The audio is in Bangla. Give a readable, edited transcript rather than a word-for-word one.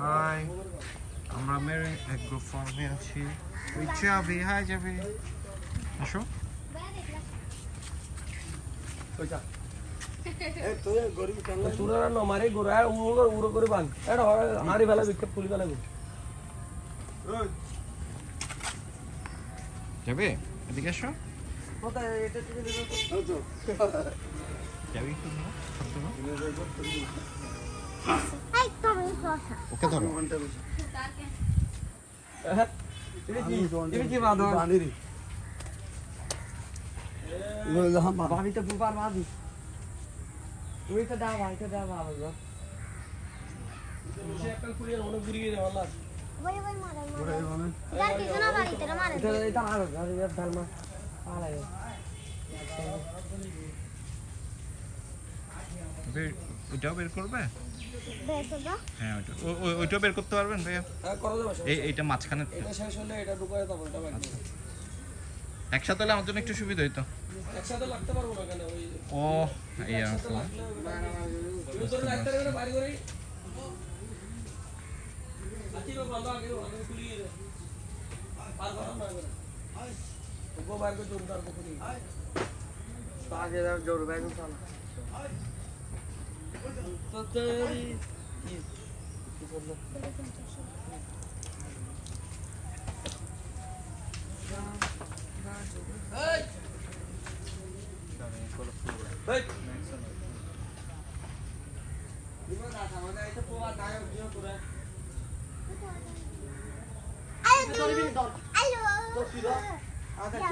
হাই আমরা মেরে এক গ্রুপ ফর্মে আছি ওই যাবি হাই যাবি আসো কইতা এ তুই গরিব কান্না সুরার না মারি গোরা উড়ো করে বান এটা হাড়ি বেলা বিক্ষেপ ফুলি বেলা ওই যাবে এদিকে আসো কোথায় এটা থেকে দিলো তো যাবি কি না এই তুমি কথা ওকে ধরো এটা কি বাঁধো বানি রে ভাবি তো বুবার ভাবি তুই তো দাও ভাই তো দাও ভাবি গো সে একটা কুড়িয়ে মনে ঘুরিয়ে দে আল্লাহ ওই মারে যার কিছু না বাড়িতে মারে এটা আরো গাড়ি ডালমা আলাই ওইটাও বের করবে বেশ দাও হ্যাঁ ওইটাও বের করতে পারবেন ভাইয়া হ্যাঁ করো দেব এইটা মাঝখানে এটা শেষ হলে এটা ঢুকায় দাও এটা বাকি একসাথে হলে আমার জন্য একটু সুবিধা হইতো একসাথে লাগতে পারবো না কেন ওই ও ইয়া তুমি তোর লাগতে পারবে বাড়ি করে আতি গো বন্ধ আগে খুলিয়ে দে পার করো না করে গো বাইরে করে জোরদার করে খুলি আগে জোর বাইরে চালা তো তেরি কি বললো এই এই দিবা না আমাদের এটা পোয়া দায় দিও করে আলো তো কি দাও আচ্ছা